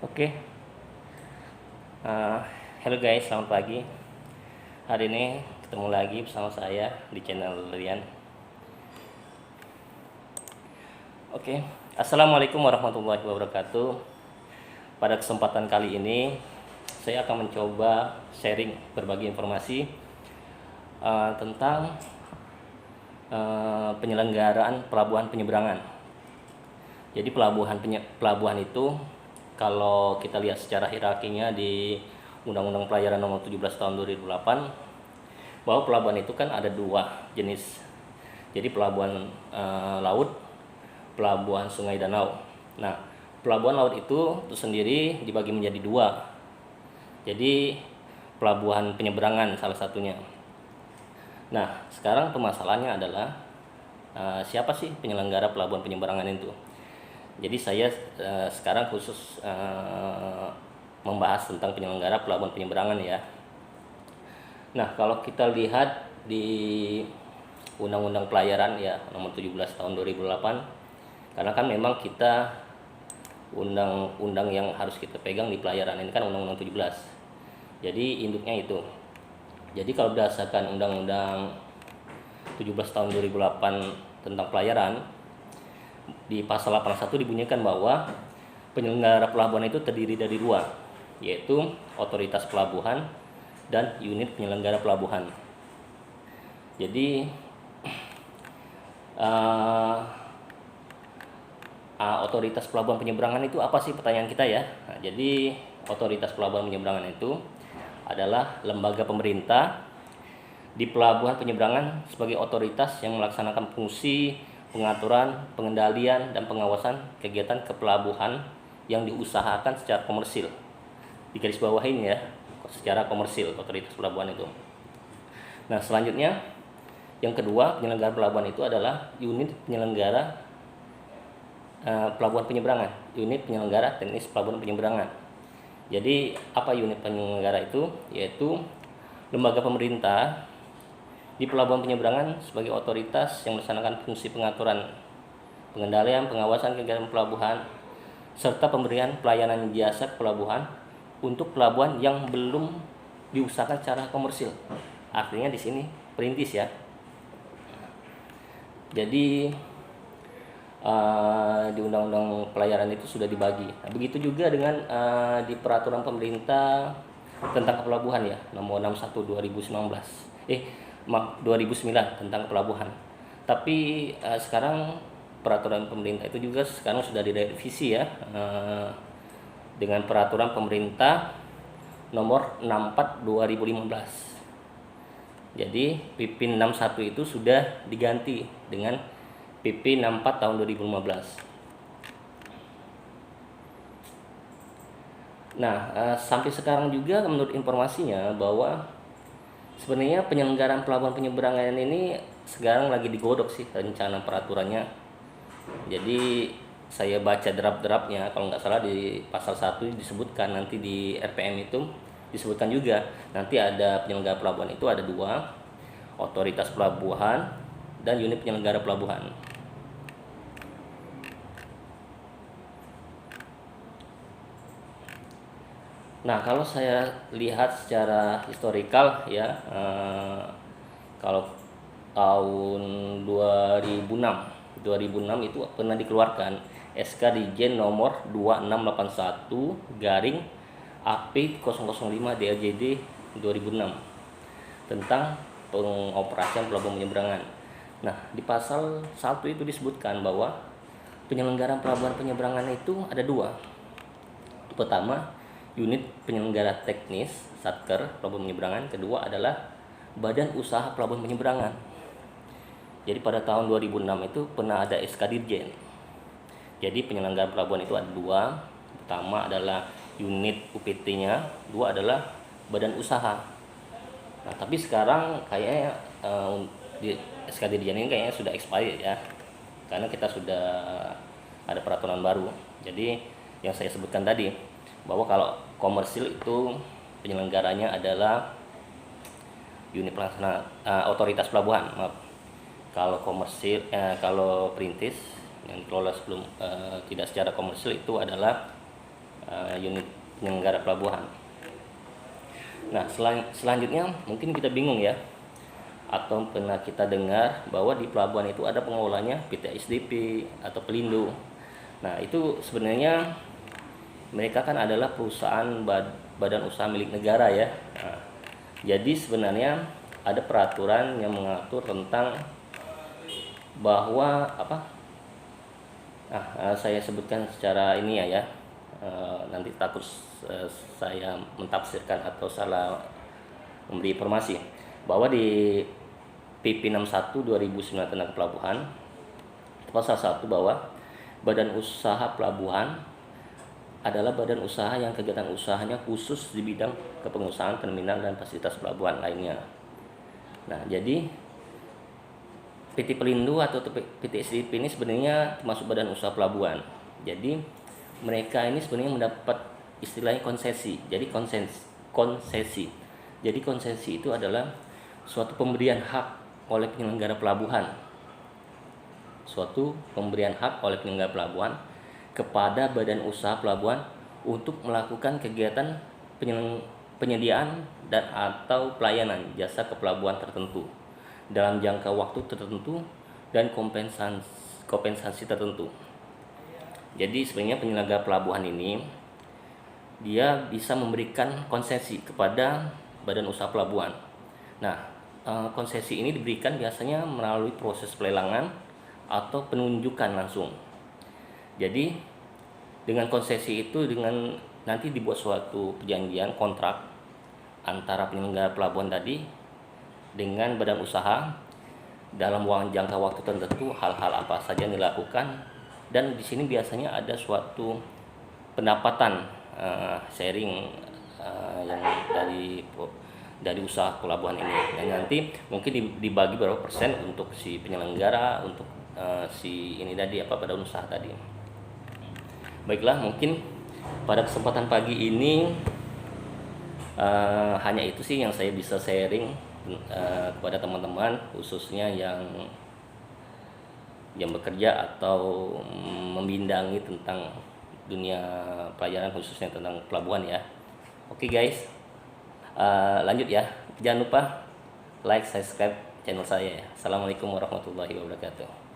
Oke, halo guys, selamat pagi. Hari ini ketemu lagi bersama saya di channel Rian. Oke, assalamualaikum warahmatullahi wabarakatuh. Pada kesempatan kali ini, saya akan mencoba sharing berbagi informasi tentang penyelenggaraan pelabuhan penyeberangan. Jadi pelabuhan itu kalau kita lihat secara hierarkinya di Undang-Undang Pelayaran Nomor 17 Tahun 2008, bahwa pelabuhan itu kan ada dua jenis. Jadi pelabuhan laut, pelabuhan sungai danau. Nah, pelabuhan laut itu sendiri dibagi menjadi dua. Jadi pelabuhan penyeberangan salah satunya. Nah, sekarang permasalahannya adalah siapa sih penyelenggara pelabuhan penyeberangan itu? Jadi saya sekarang khusus membahas tentang penyelenggara pelabuhan penyeberangan ya. Nah, kalau kita lihat di Undang-Undang Pelayaran ya Nomor 17 Tahun 2008, karena kan memang kita undang-undang yang harus kita pegang di pelayaran ini kan Undang-Undang 17. Jadi induknya itu. Jadi kalau berdasarkan Undang-Undang 17 Tahun 2008 tentang pelayaran, di pasal 81 dibunyikan bahwa penyelenggara pelabuhan itu terdiri dari dua, yaitu otoritas pelabuhan dan unit penyelenggara pelabuhan. Jadi otoritas pelabuhan penyeberangan itu apa sih, pertanyaan kita ya. Nah, jadi otoritas pelabuhan penyeberangan itu adalah lembaga pemerintah di pelabuhan penyeberangan sebagai otoritas yang melaksanakan fungsi pengaturan, pengendalian, dan pengawasan kegiatan kepelabuhan yang diusahakan secara komersil. Di garis bawah ini ya, secara komersil otoritas pelabuhan itu. Nah, selanjutnya yang kedua, penyelenggara pelabuhan itu adalah unit penyelenggara pelabuhan penyeberangan, unit penyelenggara teknis pelabuhan penyeberangan. Jadi apa unit penyelenggara itu? Yaitu lembaga pemerintah di pelabuhan penyeberangan sebagai otoritas yang melaksanakan fungsi pengaturan, pengendalian, pengawasan kegiatan pelabuhan, serta pemberian pelayanan jasa pelabuhan untuk pelabuhan yang belum diusahakan secara komersil. Artinya di sini perintis ya. Jadi di Undang-Undang Pelayaran itu sudah dibagi. Nah, begitu juga dengan di Peraturan Pemerintah tentang Pelabuhan ya, Nomor 61 2009 tentang pelabuhan. Tapi sekarang peraturan pemerintah itu juga sekarang sudah direvisi ya, dengan Peraturan Pemerintah Nomor 64 2015. Jadi PP 61 itu sudah diganti dengan PP 64 tahun 2015. Nah, sampai sekarang juga menurut informasinya bahwa sebenarnya penyelenggaraan pelabuhan penyeberangan ini sekarang lagi digodok sih rencana peraturannya. Jadi saya baca draft-draftnya, kalau nggak salah di pasal 1 disebutkan, nanti di RPM itu disebutkan juga nanti ada penyelenggara pelabuhan itu ada dua, otoritas pelabuhan dan unit penyelenggara pelabuhan. Nah, kalau saya lihat secara historikal ya, kalau tahun 2006 itu pernah dikeluarkan SK Dirjen nomor 2681 garing AP 005 DLJD 2006 tentang pengoperasian pelabuhan penyeberangan. Nah, di pasal 1 itu disebutkan bahwa penyelenggaraan pelabuhan penyeberangan itu ada dua. Pertama, unit penyelenggara teknis Satker pelabuhan penyeberangan. Kedua adalah Badan Usaha Pelabuhan Penyeberangan. Jadi pada tahun 2006 itu pernah ada SK Dirjen. Jadi penyelenggara pelabuhan itu ada dua. Pertama adalah unit UPT-nya, dua adalah badan usaha. Nah, tapi sekarang kayaknya di SK Dirjen ini kayaknya sudah expired ya, karena kita sudah ada peraturan baru. Jadi yang saya sebutkan tadi, bahwa kalau komersil itu penyelenggaranya adalah unit pelaksana otoritas pelabuhan, maaf. Kalau komersil, kalau perintis yang dikelola sebelum tidak secara komersil itu adalah unit penyelenggara pelabuhan. Nah, selanjutnya mungkin kita bingung ya, atau pernah kita dengar bahwa di pelabuhan itu ada pengelolanya PT SDP atau Pelindo. Nah, itu sebenarnya mereka kan adalah perusahaan badan usaha milik negara ya. Nah, jadi sebenarnya ada peraturan yang mengatur tentang bahwa saya sebutkan secara ini ya. Nanti takut saya mentafsirkan atau salah memberi informasi bahwa di PP 61 2009 tentang pelabuhan pasal 1 bahwa badan usaha pelabuhan adalah badan usaha yang kegiatan usahanya khusus di bidang kepengusahaan terminal dan fasilitas pelabuhan lainnya. Nah, jadi PT Pelindo atau PT SDP ini sebenarnya termasuk badan usaha pelabuhan. Jadi mereka ini sebenarnya mendapat istilahnya konsesi. Jadi konsesi. Jadi konsesi itu adalah suatu pemberian hak oleh penyelenggara pelabuhan. Suatu pemberian hak oleh penyelenggara pelabuhan kepada badan usaha pelabuhan untuk melakukan kegiatan penyediaan dan atau pelayanan jasa ke pelabuhan tertentu dalam jangka waktu tertentu dan kompensasi tertentu. Jadi sebenarnya penyelenggara pelabuhan ini dia bisa memberikan konsesi kepada badan usaha pelabuhan. Nah, konsesi ini diberikan biasanya melalui proses pelelangan atau penunjukan langsung. Jadi dengan konsesi itu dengan nanti dibuat suatu perjanjian kontrak antara penyelenggara pelabuhan tadi dengan badan usaha dalam jangka waktu tertentu, hal-hal apa saja yang dilakukan, dan di sini biasanya ada suatu pendapatan sharing yang dari usaha pelabuhan ini, dan nanti mungkin dibagi berapa persen untuk si penyelenggara, untuk si ini tadi badan usaha tadi. Baiklah, mungkin pada kesempatan pagi ini hanya itu sih yang saya bisa sharing kepada teman-teman, khususnya yang bekerja atau membindangi tentang dunia pelayaran, khususnya tentang pelabuhan ya. Oke guys, lanjut ya. Jangan lupa like, subscribe channel saya ya. Assalamualaikum warahmatullahi wabarakatuh.